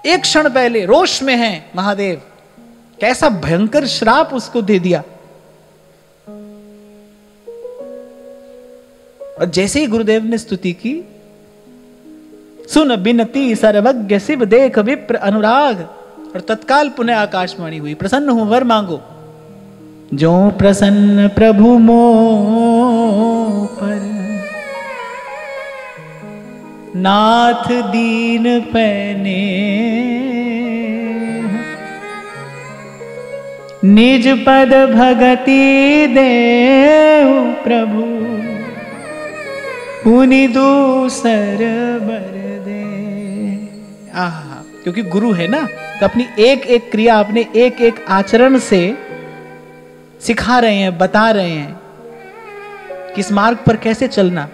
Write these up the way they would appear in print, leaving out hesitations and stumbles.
एक क्षण पहले रोष में है महादेव, कैसा भयंकर श्राप उसको दे दिया। और जैसे ही गुरुदेव ने स्तुति की, सुन बिनती सर्वज्ञ शिव देख विप्र अनुराग, और तत्काल पुनः आकाशवाणी हुई, प्रसन्न हूं वर मांगो। जो प्रसन्न प्रभु मोह पर, नाथ दीन पैने, निज पद भगति देहु प्रभु, पुनि दूसर बर दे। आहा, क्योंकि गुरु है ना, तो अपनी एक एक क्रिया, अपने एक एक आचरण से सिखा रहे हैं, बता रहे हैं किस मार्ग पर कैसे चलना।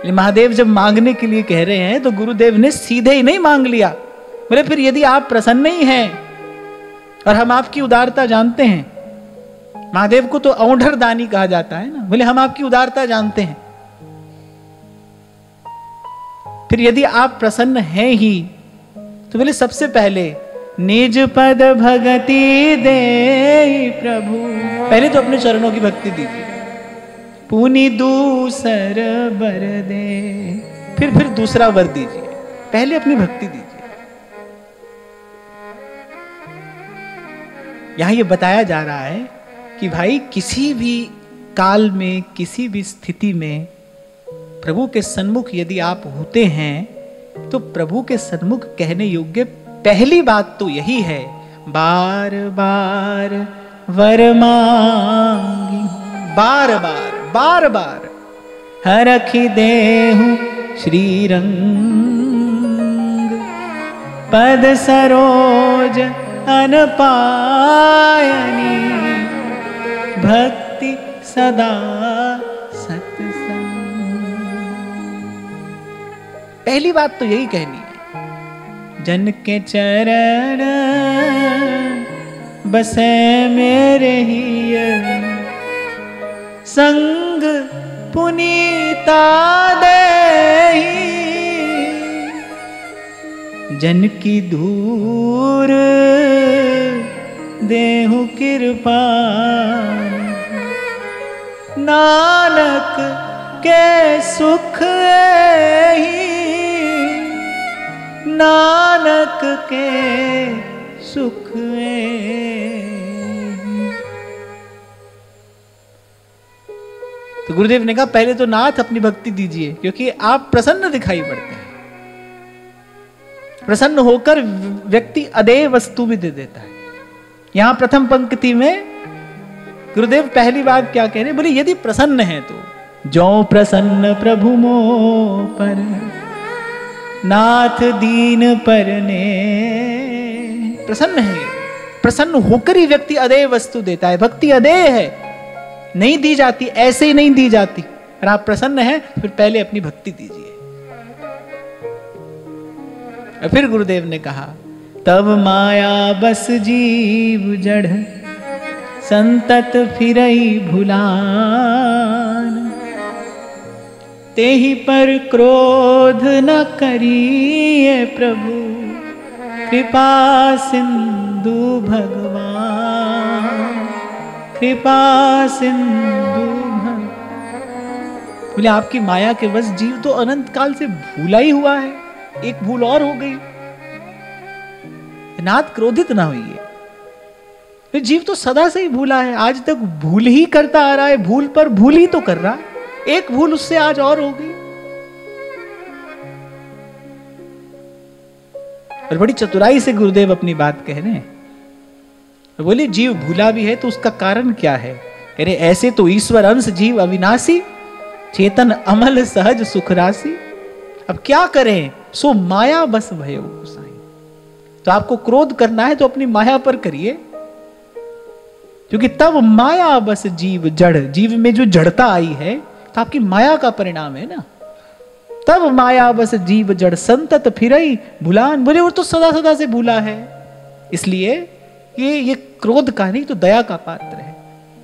महादेव जब मांगने के लिए कह रहे हैं तो गुरुदेव ने सीधे ही नहीं मांग लिया। बोले फिर यदि आप प्रसन्न ही हैं और हम आपकी उदारता जानते हैं, महादेव को तो औंढर दानी कहा जाता है ना, बोले हम आपकी उदारता जानते हैं, फिर यदि आप प्रसन्न हैं ही तो बोले सबसे पहले निज पद भगति दे प्रभु, पहले तो अपने चरणों की भक्ति दीजिए, पुनि दूसर वर दे, फिर दूसरा वर दीजिए, पहले अपनी भक्ति दीजिए। यहां ये बताया जा रहा है कि भाई किसी भी काल में, किसी भी स्थिति में प्रभु के सन्मुख यदि आप होते हैं तो प्रभु के सन्मुख कहने योग्य पहली बात तो यही है, बार बार वर मांगी, बार बार बार बार हरखि देहु श्री रंग, पद सरोज अनपायनी, भक्ति सदा सत्संग। पहली बात तो यही कहनी है, जन के चरण बसे मेरे ही संग पुनीता देहि, जन की धूर देहु कृपा, नानक के सुख एहि, नानक के सुख तो गुरुदेव ने कहा पहले तो नाथ अपनी भक्ति दीजिए, क्योंकि आप प्रसन्न दिखाई पड़ते हैं। प्रसन्न होकर व्यक्ति अदेय वस्तु भी दे देता है। यहां प्रथम पंक्ति में गुरुदेव पहली बात क्या कह रहे, बोले यदि प्रसन्न है तो, जो प्रसन्न प्रभु मोह पर, नाथ दीन परने, प्रसन्न है, प्रसन्न होकर ही व्यक्ति अदेय वस्तु देता है। भक्ति अदेय है, नहीं दी जाती, ऐसे ही नहीं दी जाती। और आप प्रसन्न हैं फिर पहले अपनी भक्ति दीजिए। और फिर गुरुदेव ने कहा, तब माया बस जीव जड़, संतत फिरई भुलान, तेहि पर क्रोध न करिए प्रभु, कृपा सिंधु भगवान, कृपा सिंधु भगवान। बोले आपकी माया के बस जीव तो अनंत काल से भूला ही हुआ है, एक भूल और हो गई। नाथ क्रोधित ना होइए, फिर जीव तो सदा से ही भूला है, आज तक भूल ही करता आ रहा है, भूल पर भूल ही तो कर रहा है, एक भूल उससे आज और हो गई। और बड़ी चतुराई से गुरुदेव अपनी बात कह रहे हैं। बोले जीव भूला भी है तो उसका कारण क्या है? कह रहे ऐसे तो ईश्वर अंश जीव अविनाशी, चेतन अमल सहज सुख राशि। अब क्या करें, सो माया बस भयो गोसाई। तो आपको क्रोध करना है तो अपनी माया पर करिए, क्योंकि तब माया बस जीव जड़, जीव में जो जड़ता आई है तो आपकी माया का परिणाम है ना। तब माया बस जीव जड़, संतत फिरई भुलान। बोले वो तो सदा सदा से भूला है, इसलिए ये क्रोध का नहीं तो दया का पात्र है।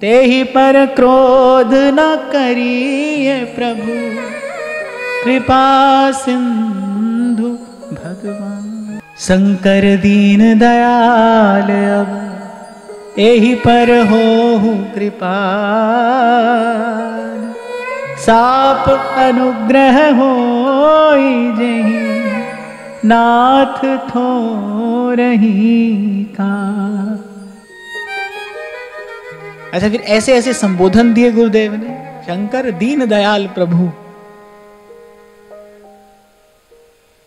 तेहि पर क्रोध न करिए प्रभु, कृपा सिंधु भगवान। शंकर दीन दयाल अब एहि पर हो कृपाल, साप अनुग्रह होई जेहि नाथ थोरहि का। अच्छा, फिर ऐसे ऐसे संबोधन दिए गुरुदेव ने, शंकर दीन दयाल प्रभु।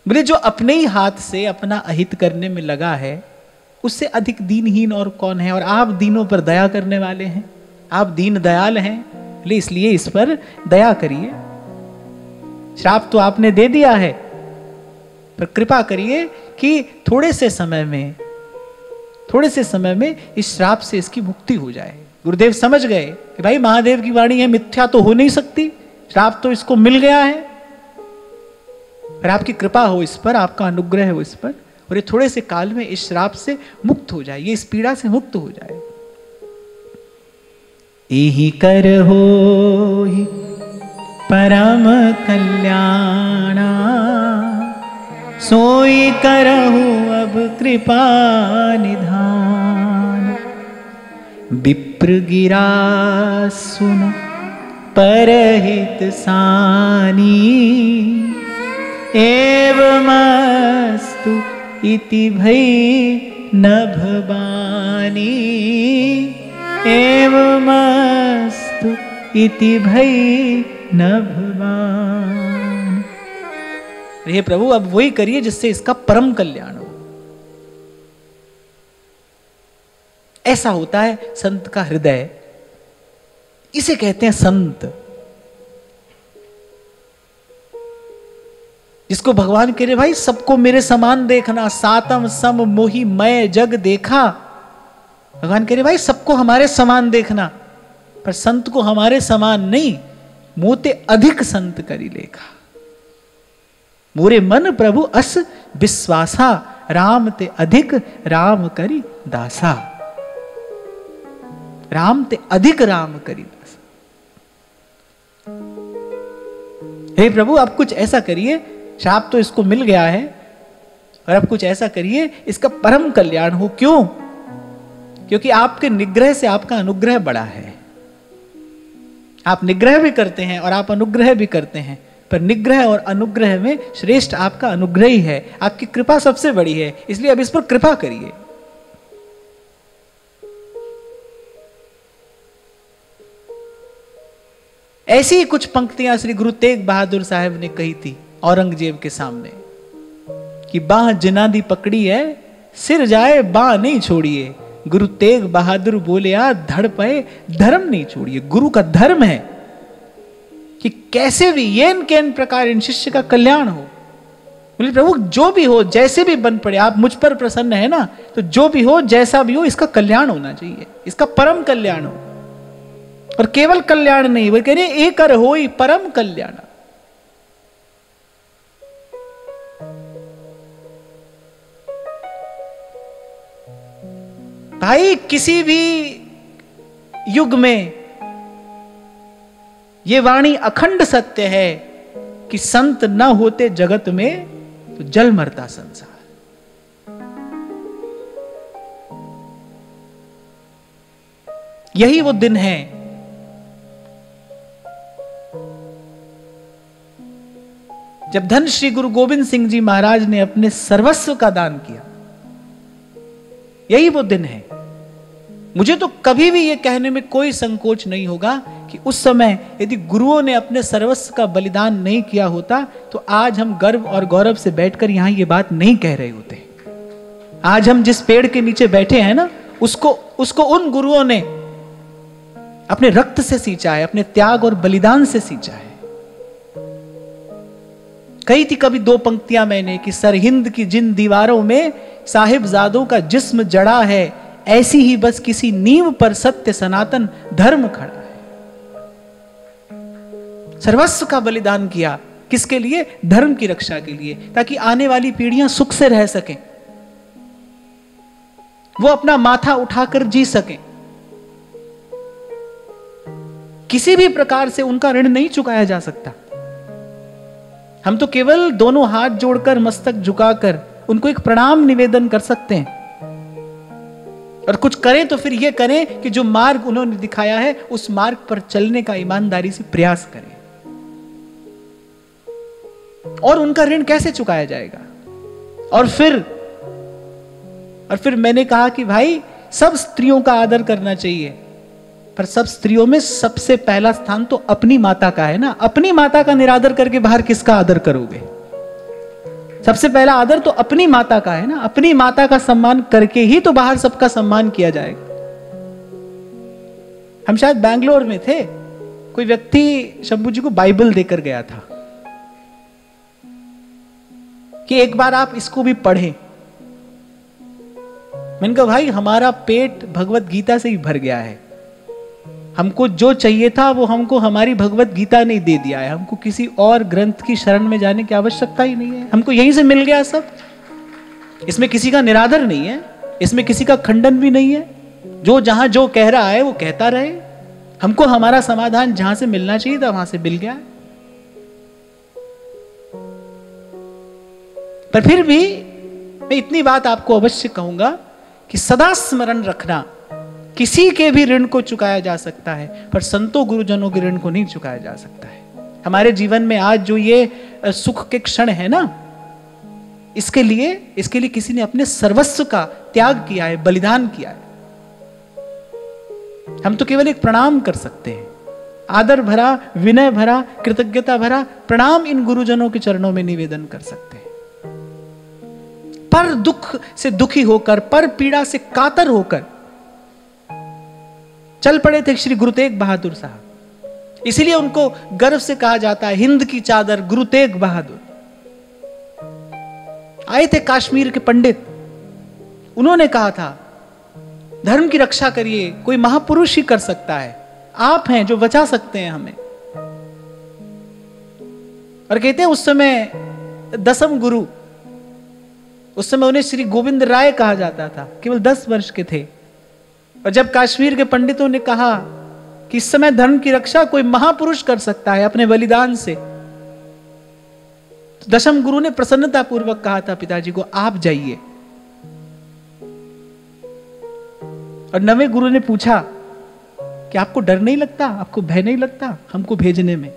बोले जो अपने ही हाथ से अपना अहित करने में लगा है, उससे अधिक दीनहीन और कौन है। और आप दीनों पर दया करने वाले हैं, आप दीन दयाल हैं, इसलिए इस पर दया करिए। श्राप तो आपने दे दिया है, पर कृपा करिए कि थोड़े से समय में इस श्राप से इसकी मुक्ति हो जाए। गुरुदेव समझ गए कि भाई महादेव की वाणी है, मिथ्या तो हो नहीं सकती, श्राप तो इसको मिल गया है, पर आपकी कृपा हो इस पर, आपका अनुग्रह हो इस पर, और ये थोड़े से काल में इस श्राप से मुक्त हो जाए, ये इस पीड़ा से मुक्त हो जाए। एहि कर होहि परम कल्याणा, सोई करहु अब कृपा निधान। विप्र गिरा सुन परहित सानी, एवमस्तु इति भई नभवानी, एवमस्तु इति भई नभवानी। हे प्रभु, अब वही करिए जिससे इसका परम कल्याण हो। ऐसा होता है संत का हृदय, इसे कहते हैं संत, जिसको भगवान कह रहे भाई सबको मेरे समान देखना, सातम सम मोहि मय जग देखा। भगवान कह रहे भाई सबको हमारे समान देखना, पर संत को हमारे समान नहीं, मोते अधिक संत करी लेखा। मोरे मन प्रभु अस विश्वासा, राम ते अधिक राम करी दासा। राम ते अधिक राम करी दासा। हे प्रभु, आप कुछ ऐसा करिए, श्राप तो इसको मिल गया है, और अब कुछ ऐसा करिए इसका परम कल्याण हो। क्यों? क्योंकि आपके निग्रह से आपका अनुग्रह बड़ा है। आप निग्रह भी करते हैं और आप अनुग्रह भी करते हैं, पर निग्रह और अनुग्रह में श्रेष्ठ आपका अनुग्रह ही है। आपकी कृपा सबसे बड़ी है, इसलिए अब इस पर कृपा करिए। ऐसी ही कुछ पंक्तियां श्री गुरु तेग बहादुर साहब ने कही थी औरंगजेब के सामने कि बाह जिना दी पकड़ी है, सिर जाए बाह नहीं छोड़िए। गुरु तेग बहादुर बोले आ धड़ पे धर्म नहीं छोड़िए। गुरु का धर्म है कि कैसे भी येन केन प्रकार इन शिष्य का कल्याण हो। बोले प्रभु जो भी हो, जैसे भी बन पड़े, आप मुझ पर प्रसन्न है ना, तो जो भी हो, जैसा भी हो, इसका कल्याण होना चाहिए, इसका परम कल्याण हो। और केवल कल्याण नहीं, वो कह रहे एक कर होई परम कल्याण। भाई किसी भी युग में ये वाणी अखंड सत्य है कि संत न होते जगत में तो जल मरता संसार। यही वो दिन है जब धन श्री गुरु गोविंद सिंह जी महाराज ने अपने सर्वस्व का दान किया। यही वो दिन है। मुझे तो कभी भी ये कहने में कोई संकोच नहीं होगा कि उस समय यदि गुरुओं ने अपने सर्वस्व का बलिदान नहीं किया होता तो आज हम गर्व और गौरव से बैठकर यहां ये बात नहीं कह रहे होते। आज हम जिस पेड़ के नीचे बैठे हैं ना, उसको उन गुरुओं ने अपने रक्त से सींचा है, अपने त्याग और बलिदान से सींचा है। कही थी कभी दो पंक्तियां मैंने कि सरहिंद की जिन दीवारों में साहिबजादों का जिस्म जड़ा है, ऐसी ही बस किसी नींव पर सत्य सनातन धर्म खड़ा है। सर्वस्व का बलिदान किया किसके लिए? धर्म की रक्षा के लिए, ताकि आने वाली पीढ़ियां सुख से रह सकें, वो अपना माथा उठाकर जी सकें। किसी भी प्रकार से उनका ऋण नहीं चुकाया जा सकता। हम तो केवल दोनों हाथ जोड़कर मस्तक झुकाकर उनको एक प्रणाम निवेदन कर सकते हैं। और कुछ करें तो फिर यह करें कि जो मार्ग उन्होंने दिखाया है उस मार्ग पर चलने का ईमानदारी से प्रयास करें। और उनका ऋण कैसे चुकाया जाएगा? और फिर मैंने कहा कि भाई सब स्त्रियों का आदर करना चाहिए, पर सब स्त्रियों में सबसे पहला स्थान तो अपनी माता का है ना। अपनी माता का निरादर करके बाहर किसका आदर करोगे? सबसे पहला आदर तो अपनी माता का है ना। अपनी माता का सम्मान करके ही तो बाहर सबका सम्मान किया जाएगा। हम शायद बैंगलोर में थे, कोई व्यक्ति शंभू जी को बाइबल देकर गया था कि एक बार आप इसको भी पढ़ें। मैंने कहा भाई हमारा पेट भगवत गीता से ही भर गया है, हमको जो चाहिए था वो हमको हमारी भगवत गीता ने दे दिया है, हमको किसी और ग्रंथ की शरण में जाने की आवश्यकता ही नहीं है, हमको यहीं से मिल गया सब। इसमें किसी का निरादर नहीं है, इसमें किसी का खंडन भी नहीं है। जो जहां जो कह रहा है वो कहता रहे, हमको हमारा समाधान जहां से मिलना चाहिए था वहां से मिल गया। पर फिर भी मैं इतनी बात आपको अवश्य कहूंगा कि सदा स्मरण रखना, किसी के भी ऋण को चुकाया जा सकता है, पर संतों गुरुजनों के ऋण को नहीं चुकाया जा सकता है। हमारे जीवन में आज जो ये सुख के क्षण है ना, इसके लिए किसी ने अपने सर्वस्व का त्याग किया है, बलिदान किया है। हम तो केवल एक प्रणाम कर सकते हैं, आदर भरा, विनय भरा, कृतज्ञता भरा प्रणाम इन गुरुजनों के चरणों में निवेदन कर सकते हैं। पर दुख से दुखी होकर, पर पीड़ा से कातर होकर चल पड़े थे श्री गुरु तेग बहादुर साहब। इसीलिए उनको गर्व से कहा जाता है हिंद की चादर गुरु तेग बहादुर। आए थे कश्मीर के पंडित, उन्होंने कहा था धर्म की रक्षा करिए, कोई महापुरुष ही कर सकता है, आप हैं जो बचा सकते हैं हमें। और कहते हैं उस समय दसम गुरु, उस समय उन्हें श्री गोविंद राय कहा जाता था, केवल 10 वर्ष के थे। और जब कश्मीर के पंडितों ने कहा कि इस समय धर्म की रक्षा कोई महापुरुष कर सकता है अपने बलिदान से, तो दशम गुरु ने प्रसन्नता पूर्वक कहा था पिताजी को, आप जाइए। और 9वें गुरु ने पूछा कि आपको डर नहीं लगता, आपको भय नहीं लगता हमको भेजने में?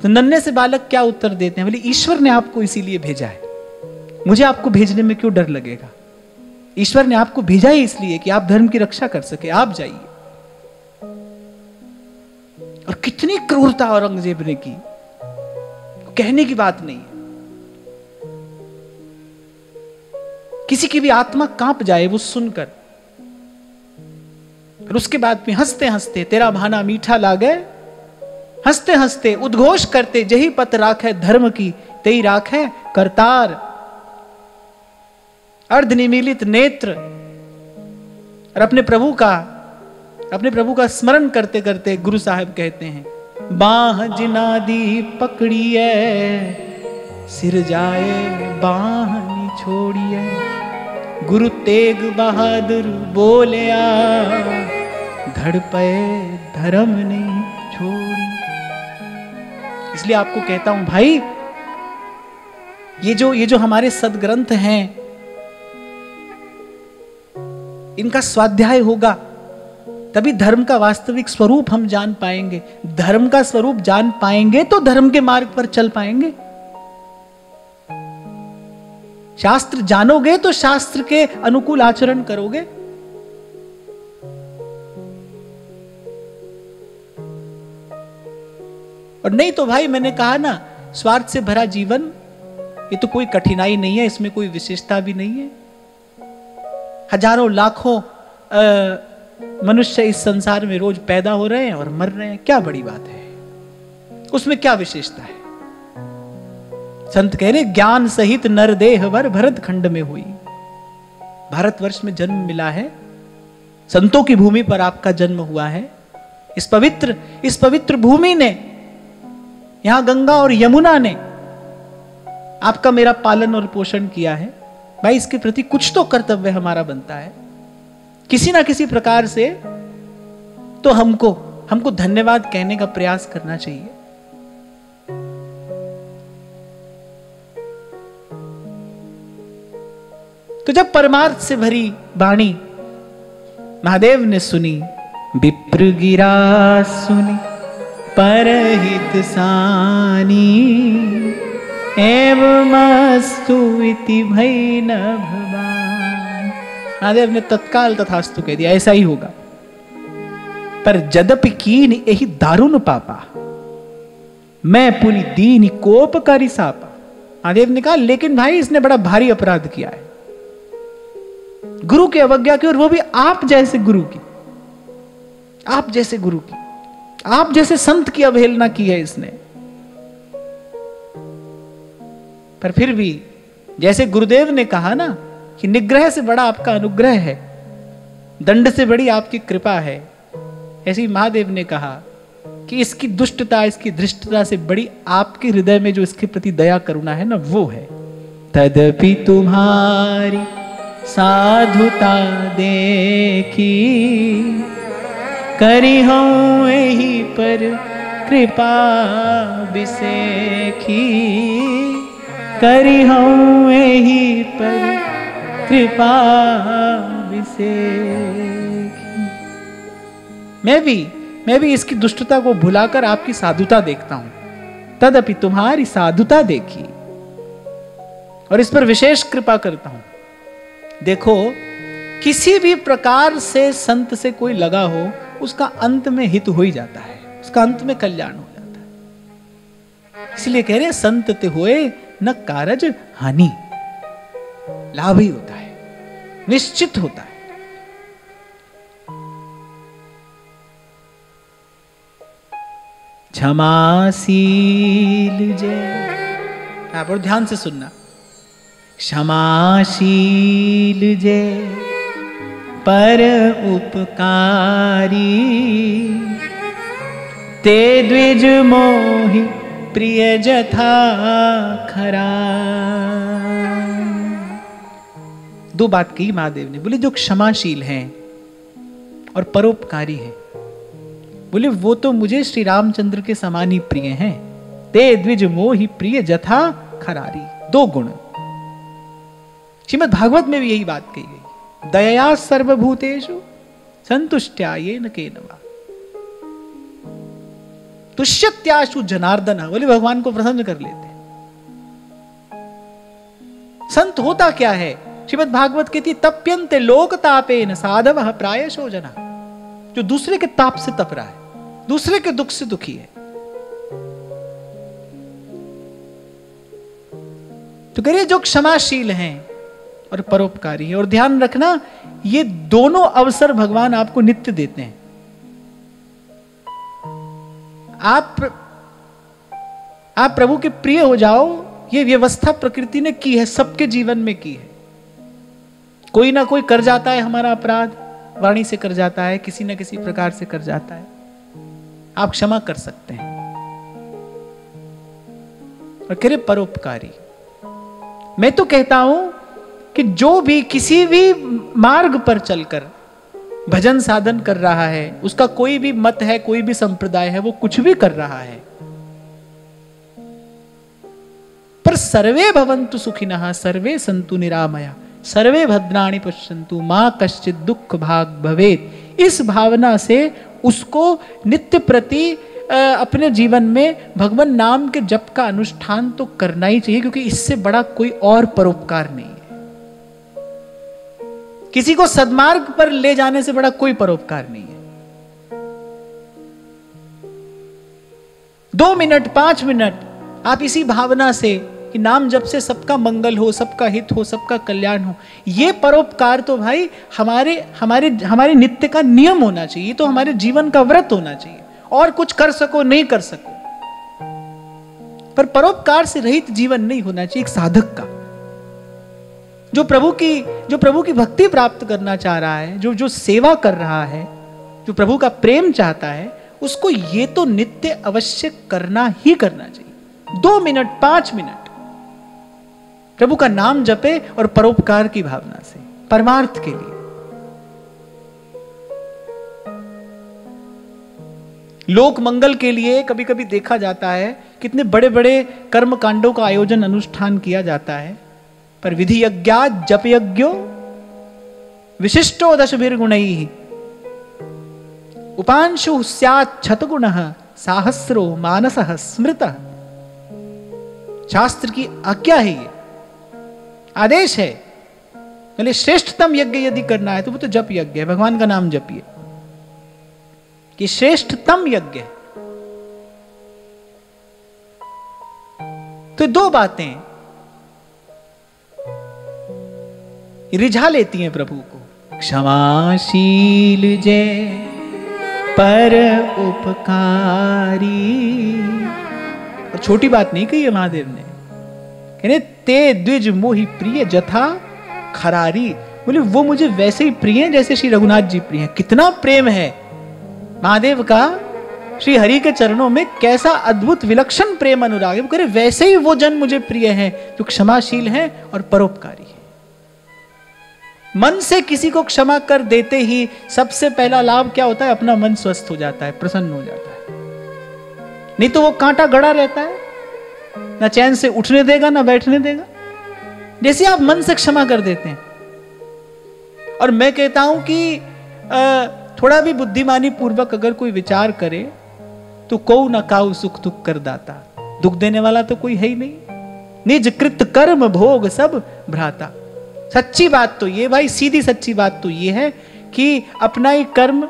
तो नन्हे से बालक क्या उत्तर देते हैं? बोले ईश्वर ने आपको इसीलिए भेजा है, मुझे आपको भेजने में क्यों डर लगेगा? ईश्वर ने आपको भेजा ही इसलिए कि आप धर्म की रक्षा कर सके, आप जाइए। और कितनी क्रूरता औरंगजेब ने की, कहने की बात नहीं है। किसी की भी आत्मा कांप जाए वो सुनकर। और उसके बाद में हंसते हंसते तेरा भाना मीठा लागे, हंसते हंसते उद्घोष करते जही पत राख है धर्म की तेई राख है करतार। अर्धनिमीलित नेत्र और अपने प्रभु का स्मरण करते करते गुरु साहब कहते हैं बाह जिनादी पकड़िए सिर जाए बाह नी छोड़िए, गुरु तेग बहादुर बोलिया धड़ पे धर्म नहीं छोड़ी। इसलिए आपको कहता हूं भाई, ये जो हमारे सदग्रंथ हैं इनका स्वाध्याय होगा तभी धर्म का वास्तविक स्वरूप हम जान पाएंगे। धर्म का स्वरूप जान पाएंगे तो धर्म के मार्ग पर चल पाएंगे। शास्त्र जानोगे तो शास्त्र के अनुकूल आचरण करोगे। और नहीं तो भाई मैंने कहा ना, स्वार्थ से भरा जीवन ये तो कोई कठिनाई नहीं है, इसमें कोई विशेषता भी नहीं है। हजारों लाखों मनुष्य इस संसार में रोज पैदा हो रहे हैं और मर रहे हैं, क्या बड़ी बात है, उसमें क्या विशेषता है? संत कह रहे ज्ञान सहित नरदेह वर भरत खंड में हुई। भारतवर्ष में जन्म मिला है, संतों की भूमि पर आपका जन्म हुआ है। इस पवित्र भूमि ने, यहां गंगा और यमुना ने आपका मेरा पालन और पोषण किया है। भाई इसके प्रति कुछ तो कर्तव्य हमारा बनता है, किसी ना किसी प्रकार से तो हमको धन्यवाद कहने का प्रयास करना चाहिए। तो जब परमार्थ से भरी वाणी महादेव ने सुनी, विप्र गिरा सुनी परहित सानी, एवमस्तु इति भई न भवान। महादेव ने तत्काल तथास्तु कह दिया, ऐसा ही होगा। पर जदपि कीन यही दारुण पापा, मैं पुनि दीन कोप करी सापा। महादेव ने कहा लेकिन भाई इसने बड़ा भारी अपराध किया है, गुरु की अवज्ञा की, और वो भी आप जैसे गुरु की, आप जैसे गुरु की, आप जैसे संत की अवहेलना की है इसने। पर फिर भी जैसे गुरुदेव ने कहा ना कि निग्रह से बड़ा आपका अनुग्रह है, दंड से बड़ी आपकी कृपा है, ऐसे ही महादेव ने कहा कि इसकी दुष्टता, इसकी धृष्टता से बड़ी आपके हृदय में जो इसके प्रति दया करुणा है ना, वो है। तदपि तुम्हारी साधुता देखी, करी हूं यही पर कृपा बिसेखी, करी हूं यही पर कृपा बिसेखी। मैं भी इसकी दुष्टता को भुलाकर आपकी साधुता देखता हूं। तदपि तुम्हारी साधुता देखी और इस पर विशेष कृपा करता हूं। देखो, किसी भी प्रकार से संत से कोई लगा हो, उसका अंत में हित हो ही जाता है, उसका अंत में कल्याण हो जाता है। इसलिए कह रहे हैं संत ते होए न कारज हानि, लाभ ही होता है, निश्चित होता है। क्षमाशील जय, आप और ध्यान से सुनना। क्षमाशील जय पर उपकारी, ते द्विज मोहि प्रिय जथा खरा। दो बात कही महादेव ने, बोले जो क्षमाशील हैं और परोपकारी हैं, बोले वो तो मुझे श्री रामचंद्र के समान ही प्रिय हैं। ते द्विज मोहि प्रिय जथा खरारी, दो गुण। श्रीमद् भागवत में भी यही बात कही गई, दया सर्वभूतेषु संतुष्ट्या येन केनवा तुष्यत्याशु जनार्दन। बोले भगवान को प्रसन्न कर लेते। संत होता क्या है? श्रीमद् भागवत कहती तप्यन्ते लोक तापेन साधवः प्रायशो जना, जो दूसरे के ताप से तप रहा है, दूसरे के दुख से दुखी है। तो कह रहे जो क्षमाशील हैं और परोपकारी है। और ध्यान रखना, ये दोनों अवसर भगवान आपको नित्य देते हैं। आप प्रभु के प्रिय हो जाओ, ये व्यवस्था प्रकृति ने की है, सबके जीवन में की है। कोई ना कोई कर जाता है हमारा अपराध, वाणी से कर जाता है, किसी ना किसी प्रकार से कर जाता है, आप क्षमा कर सकते हैं। और कह रहे परोपकारी, मैं तो कहता हूं कि जो भी किसी भी मार्ग पर चलकर भजन साधन कर रहा है, उसका कोई भी मत है, कोई भी संप्रदाय है, वो कुछ भी कर रहा है, पर सर्वे भवन्तु सुखिनः सर्वे सन्तु निरामया सर्वे भद्राणि पश्यन्तु मां कश्चित् दुःख भाग भवेत्, इस भावना से उसको नित्य प्रति अपने जीवन में भगवान नाम के जप का अनुष्ठान तो करना ही चाहिए, क्योंकि इससे बड़ा कोई और परोपकार नहीं है। किसी को सद्मार्ग पर ले जाने से बड़ा कोई परोपकार नहीं है। 2 मिनट 5 मिनट आप इसी भावना से कि नाम जप से सबका मंगल हो, सबका हित हो, सबका कल्याण हो, ये परोपकार तो भाई हमारे नित्य का नियम होना चाहिए, तो हमारे जीवन का व्रत होना चाहिए। और कुछ कर सको नहीं कर सको, पर परोपकार से रहित जीवन नहीं होना चाहिए एक साधक का। जो प्रभु की भक्ति प्राप्त करना चाह रहा है, जो सेवा कर रहा है, जो प्रभु का प्रेम चाहता है, उसको ये तो नित्य अवश्य करना ही करना चाहिए। 2 मिनट 5 मिनट प्रभु का नाम जपे और परोपकार की भावना से, परमार्थ के लिए। लोक मंगल के लिए कभी कभी देखा जाता है कितने बड़े बड़े कर्म कांडों का आयोजन अनुष्ठान किया जाता है, पर विधि यज्ञा जप यज्ञो विशिष्टो दशभिर्गुणैः उपांशु स्यात् क्षतगुणः साहस्रो मानसः स्मृतः। शास्त्र की आज्ञा है, ये आदेश है। पहले श्रेष्ठतम यज्ञ यदि करना है तो वो तो जप यज्ञ है, भगवान का नाम जपिए, कि श्रेष्ठतम यज्ञ है। तो दो बातें रिझा लेती हैं प्रभु को, क्षमाशील जय पर उपकारी। और छोटी बात नहीं कही है महादेव ने, कहने ते द्विज मोहि प्रिय जथा खरारी। बोले वो मुझे वैसे ही प्रिय हैं जैसे श्री रघुनाथ जी प्रिय हैं। कितना प्रेम है महादेव का श्री हरि के चरणों में, कैसा अद्भुत विलक्षण प्रेम अनुराग है। वो कह रहे वैसे ही वो जन मुझे प्रिय हैं जो क्षमाशील हैं और परोपकारी हैं। मन से किसी को क्षमा कर देते ही सबसे पहला लाभ क्या होता है? अपना मन स्वस्थ हो जाता है, प्रसन्न हो जाता है। नहीं तो वो कांटा गड़ा रहता है, ना चैन से उठने देगा ना बैठने देगा। जैसे आप मन से क्षमा कर देते हैं। और मैं कहता हूं कि थोड़ा भी बुद्धिमानी पूर्वक अगर कोई विचार करे तो कौ न काऊ सुख दुख कर दाता। दुख देने वाला तो कोई है ही नहीं। निज कृत कर्म भोग सब भ्राता। सच्ची बात तो ये भाई, सीधी सच्ची बात तो ये है कि अपना ही कर्म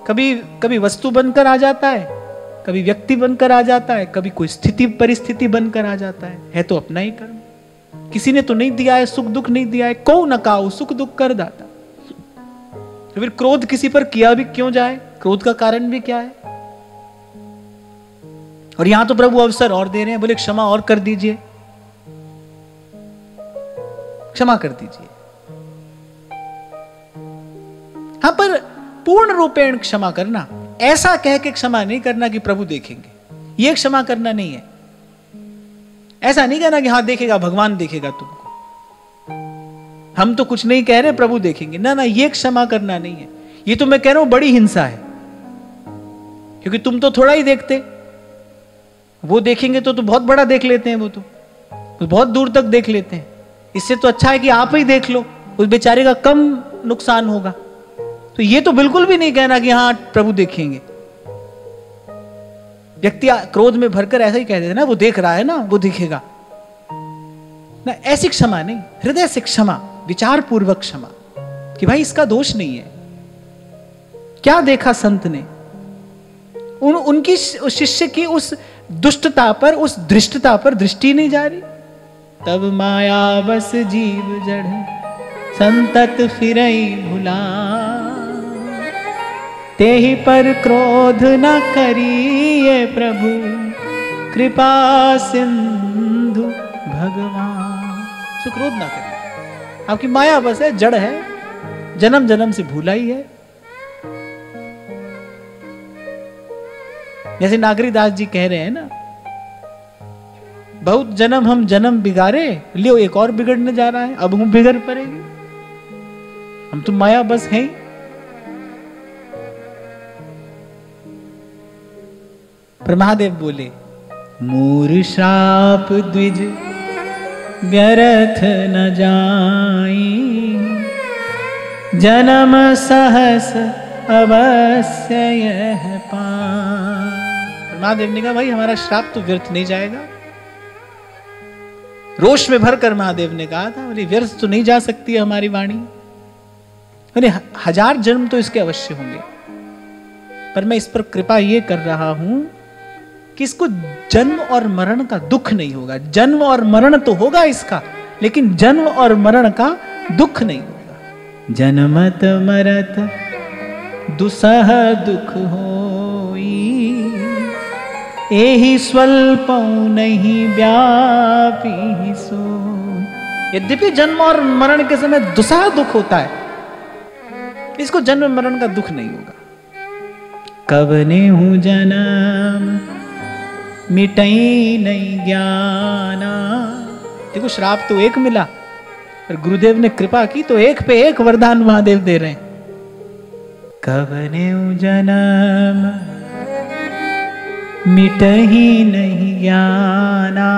कभी कभी वस्तु बनकर आ जाता है, कभी व्यक्ति बनकर आ जाता है, कभी कोई स्थिति परिस्थिति बनकर आ जाता है तो अपना ही कर्म। किसी ने तो नहीं दिया है, सुख दुख नहीं दिया है। कौ न काऊ सुख दुख कर दाता। तो फिर क्रोध किसी पर किया भी क्यों जाए? क्रोध का कारण भी क्या है? और यहां तो प्रभु अवसर और दे रहे हैं, बोले क्षमा और कर दीजिए, क्षमा कर दीजिए। हां, पर पूर्ण रूपेण क्षमा करना, ऐसा कह के क्षमा नहीं करना कि प्रभु देखेंगे, यह क्षमा करना नहीं है। ऐसा नहीं कहना कि हाँ देखेगा, भगवान देखेगा तुमको, हम तो कुछ नहीं कह रहे, प्रभु देखेंगे। ना ना, यह क्षमा करना नहीं है। ये तो मैं कह रहा हूं बड़ी हिंसा है, क्योंकि तुम तो थोड़ा ही देखते, वो देखेंगे तो बहुत बड़ा देख लेते हैं, वो तो बहुत दूर तक देख लेते हैं। इससे तो अच्छा है कि आप ही देख लो, उस बेचारे का कम नुकसान होगा। तो ये तो बिल्कुल भी नहीं कहना कि हाँ प्रभु देखेंगे। व्यक्ति क्रोध में भरकर ऐसा ही कह देते ना, वो देख रहा है ना, वो देखेगा ना। ऐसी क्षमा नहीं, हृदय से क्षमा, विचार पूर्वक क्षमा, कि भाई इसका दोष नहीं है। क्या देखा संत ने? उनकी शिष्य की उस दुष्टता पर, उस दृष्टता पर दृष्टि नहीं जा रही। तब माया बस जीव जड़ संतत फिरई भुला, तेहि पर क्रोध न करिए प्रभु कृपा सिंधु भगवान। सो क्रोध ना करिए, आपकी माया बस है, जड़ है, जन्म जन्म से भूला ही है। जैसे नागरीदास जी कह रहे हैं ना, बहुत जन्म हम जन्म बिगाड़े, लियो एक और बिगड़ने जा रहा है, अब हम बिगड़ पड़ेंगे, हम तो माया बस हैं। पर महादेव बोले, मूर श्राप द्विज व्यर्थ न जाई, जन्म सहस अवश्य यह पाई। महादेव ने कहा भाई हमारा श्राप तो व्यर्थ नहीं जाएगा। रोष में भरकर महादेव ने कहा था, बोले व्यर्थ तो नहीं जा सकती है हमारी वाणी, बोले 1000 जन्म तो इसके अवश्य होंगे, पर मैं इस पर कृपा ये कर रहा हूं कि इसको जन्म और मरण का दुख नहीं होगा। जन्म और मरण तो होगा इसका, लेकिन जन्म और मरण का दुख नहीं होगा। जन्मत मरत दुसह दुख होई, एहि स्वल्पौ नहीं व्यापी सो। यद्यपि जन्म और मरण के समय दुसह दुख होता है, इसको जन्म मरण का दुख नहीं होगा। कवने हूं जन्म मिटई नहीं ज्ञाना। देखो श्राप तो एक मिला, पर गुरुदेव ने कृपा की तो एक पे एक वरदान महादेव दे रहे हैं। कवने हूं जन्म मिटही नहीं ज्ञाना,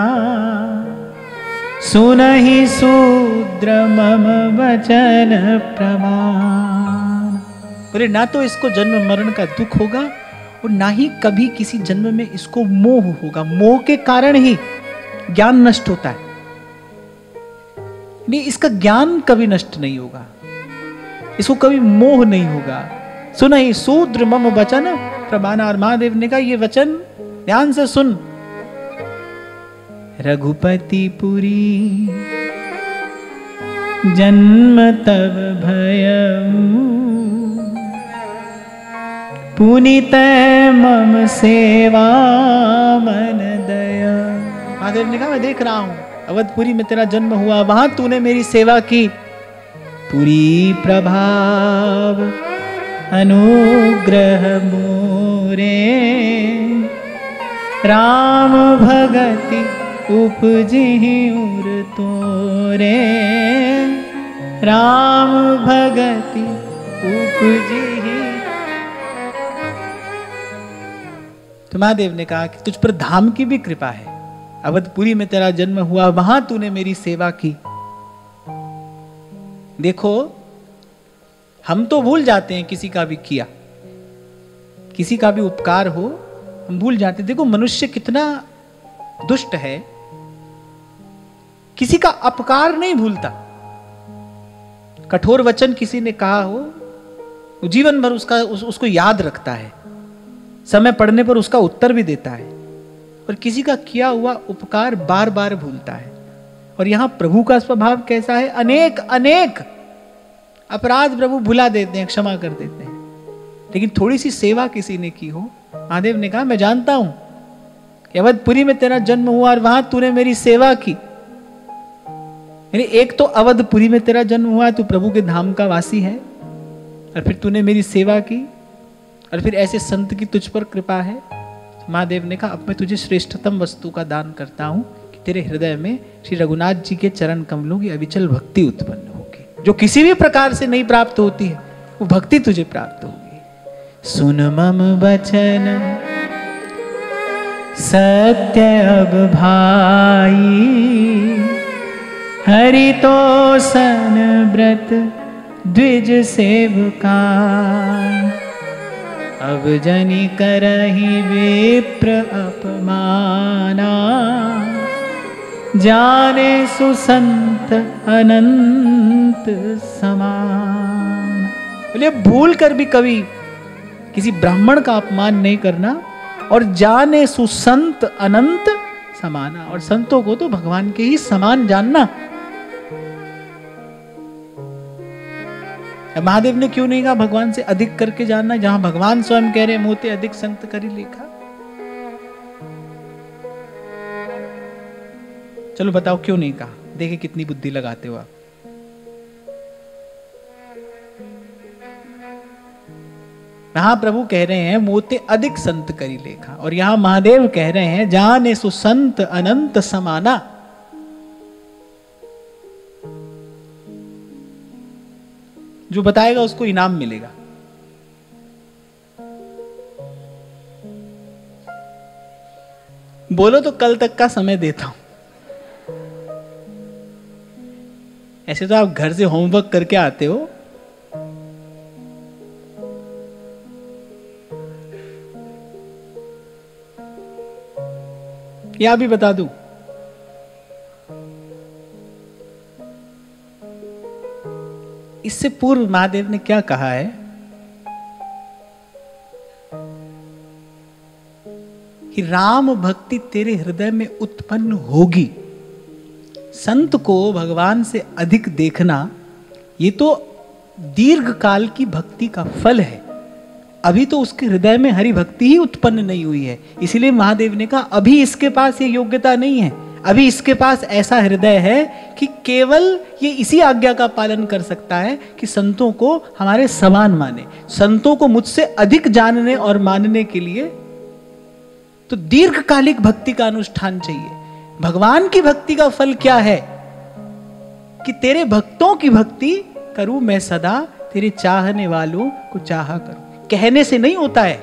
सुनहि शूद्र मम वचन प्रमाण। बोले ना तो इसको जन्म मरण का दुख होगा और ना ही कभी किसी जन्म में इसको मोह होगा। मोह के कारण ही ज्ञान नष्ट होता है, नहीं इसका ज्ञान कभी नष्ट नहीं होगा, इसको कभी मोह नहीं होगा। सुनहि शूद्र मम वचन प्रमाण। और महादेव ने कहा ये वचन ध्यान से सुन। रघुपति पुरी जन्म तब भयउ, पुनीत मम सेवा मन दया। महादेव ने कहा मैं देख रहा हूं अवधपुरी में तेरा जन्म हुआ, वहां तूने मेरी सेवा की। पुरी प्रभाव अनुग्रह मोरे, राम भगति उपजिहि उर तोरे, राम भगति उपजिहि। तो महादेव ने कहा कि तुझ पर धाम की भी कृपा है, अवधपुरी में तेरा जन्म हुआ, वहां तूने मेरी सेवा की। देखो हम तो भूल जाते हैं किसी का भी किया, किसी का भी उपकार हो हम भूल जाते हैं। देखो मनुष्य कितना दुष्ट है, किसी का अपकार नहीं भूलता। कठोर वचन किसी ने कहा हो वो जीवन भर उसको याद रखता है, समय पड़ने पर उसका उत्तर भी देता है, और किसी का किया हुआ उपकार बार बार भूलता है। और यहां प्रभु का स्वभाव कैसा है, अनेक अनेक अपराध प्रभु भुला देते हैं, क्षमा कर देते हैं, लेकिन थोड़ी सी सेवा किसी ने की हो। महादेव ने कहा मैं जानता हूं कि अवधपुरी में तेरा जन्म हुआ और वहां तूने मेरी सेवा की। यानी एक तो अवधपुरी में तेरा जन्म हुआ, तू प्रभु के धाम का वासी है, और फिर तूने मेरी सेवा की, और फिर ऐसे संत की तुझ पर कृपा है। महादेव ने कहा अब मैं तुझे श्रेष्ठतम वस्तु का दान करता हूं कि तेरे हृदय में श्री रघुनाथ जी के चरण कमलों की अविचल भक्ति उत्पन्न होगी, जो किसी भी प्रकार से नहीं प्राप्त होती है, वो भक्ति तुझे प्राप्त होगी। सुन मम वचन सत्य अब भाई, हरि तो सन व्रत द्विज सेवकाई। अब जनि करहि विप्र अपमाना, जाने सुसंत अनंत समान। बोले भूल कर भी कभी किसी ब्राह्मण का अपमान नहीं करना, और जाने सुसंत अनंत समाना। और संतों को तो भगवान के ही समान जानना। महादेव ने क्यों नहीं कहा भगवान से अधिक करके जानना, जहां भगवान स्वयं कह रहे मोते अधिक संत करी लेखा। चलो बताओ क्यों नहीं कहा, देखिए कितनी बुद्धि लगाते हो आप। यहां प्रभु कह रहे हैं मोते अधिक संत करी लेखा, और यहां महादेव कह रहे हैं जाने सुसंत अनंत समाना। जो बताएगा उसको इनाम मिलेगा। बोलो तो कल तक का समय देता हूं। ऐसे तो आप घर से होमवर्क करके आते हो, या भी बता दूं, इससे पूर्व महादेव ने क्या कहा है कि राम भक्ति तेरे हृदय में उत्पन्न होगी। संत को भगवान से अधिक देखना ये तो दीर्घ काल की भक्ति का फल है। अभी तो उसके हृदय में हरि भक्ति ही उत्पन्न नहीं हुई है, इसीलिए महादेव ने कहा अभी इसके पास ये योग्यता नहीं है। अभी इसके पास ऐसा हृदय है कि केवल ये इसी आज्ञा का पालन कर सकता है कि संतों को हमारे समान माने। संतों को मुझसे अधिक जानने और मानने के लिए तो दीर्घकालिक भक्ति का अनुष्ठान चाहिए। भगवान की भक्ति का फल क्या है कि तेरे भक्तों की भक्ति करूं मैं सदा, तेरे चाहने वालों को चाहा करूं। कहने से नहीं होता है,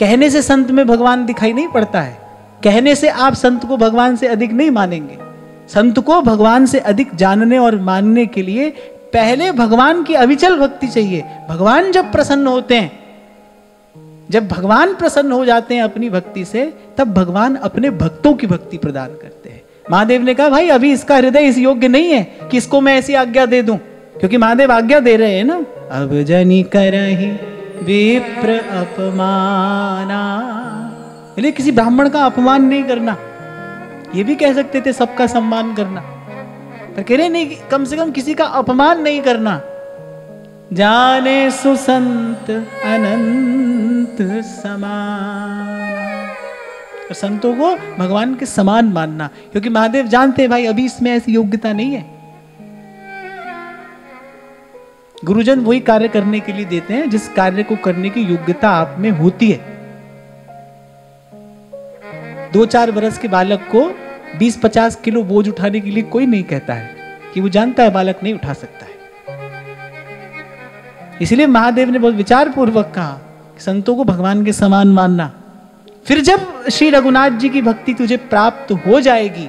कहने से संत में भगवान दिखाई नहीं पड़ता है, कहने से आप संत को भगवान से अधिक नहीं मानेंगे। संत को भगवान से अधिक जानने और मानने के लिए पहले भगवान की अविचल भक्ति चाहिए। भगवान जब प्रसन्न होते हैं, जब भगवान प्रसन्न हो जाते हैं अपनी भक्ति से, तब भगवान अपने भक्तों की भक्ति प्रदान करते हैं। महादेव ने कहा भाई अभी इसका हृदय इस योग्य नहीं है कि इसको मैं ऐसी आज्ञा दे दूं, क्योंकि महादेव आज्ञा दे रहे हैं ना, अब जनी करहि विप्र अपमाना, इसलिए किसी ब्राह्मण का अपमान नहीं करना। ये भी कह सकते थे सबका सम्मान करना, पर कह रहे नहीं, कम से कम किसी का अपमान नहीं करना। जाने सुसंत अनंत समान, और संतों को भगवान के समान मानना, क्योंकि महादेव जानते हैं भाई अभी इसमें ऐसी योग्यता नहीं है। गुरुजन वही कार्य करने के लिए देते हैं जिस कार्य को करने की योग्यता आप में होती है। 2-4 वर्ष के बालक को 20-50 किलो बोझ उठाने के लिए कोई नहीं कहता है, कि वो जानता है बालक नहीं उठा सकता है। इसलिए महादेव ने बहुत विचार पूर्वक कहा संतों को भगवान के समान मानना। फिर जब श्री रघुनाथ जी की भक्ति तुझे प्राप्त हो जाएगी,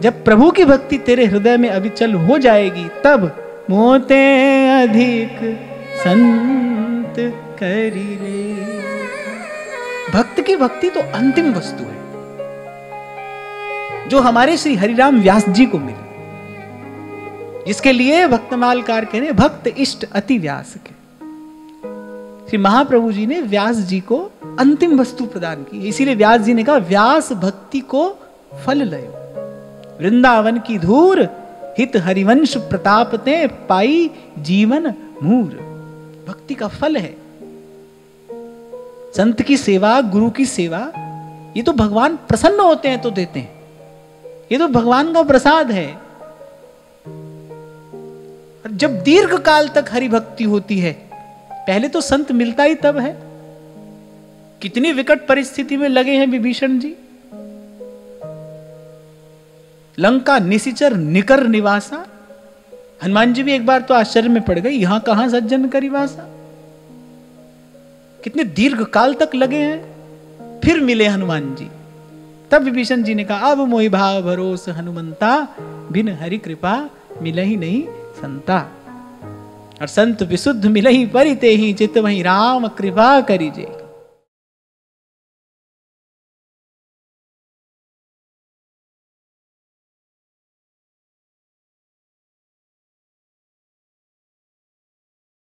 जब प्रभु की भक्ति तेरे हृदय में अविचल हो जाएगी, तब मोते अधिक संत करी रे। भक्त की भक्ति तो अंतिम वस्तु है जो हमारे श्री हरिराम व्यास जी को मिली, जिसके लिए भक्तमालकार कह रहे भक्त इष्ट अति व्यास के। श्री महाप्रभु जी ने व्यास जी को अंतिम वस्तु प्रदान की, इसीलिए व्यास जी ने कहा व्यास भक्ति को फल लयो, वृंदावन की धूर हित हरिवंश प्रतापते पाई जीवन मूर। भक्ति का फल है संत की सेवा, गुरु की सेवा। ये तो भगवान प्रसन्न होते हैं तो देते हैं, ये तो भगवान का प्रसाद है। जब दीर्घ काल तक हरि भक्ति होती है, पहले तो संत मिलता ही तब है। कितनी विकट परिस्थिति में लगे हैं विभीषण जी। लंका निशिचर निकर निवासा, हनुमान जी भी एक बार तो आश्चर्य में पड़ गए, यहां कहां सज्जन करिवासा। कितने दीर्घ काल तक लगे हैं, फिर मिले हनुमान जी। तब विभीषण जी ने कहा अब मोहि भाव भरोस हनुमंता, बिन हरि कृपा मिलहि नहीं संता। और संत विशुद्ध मिलहि परिते ही, चित वही राम कृपा करिजे।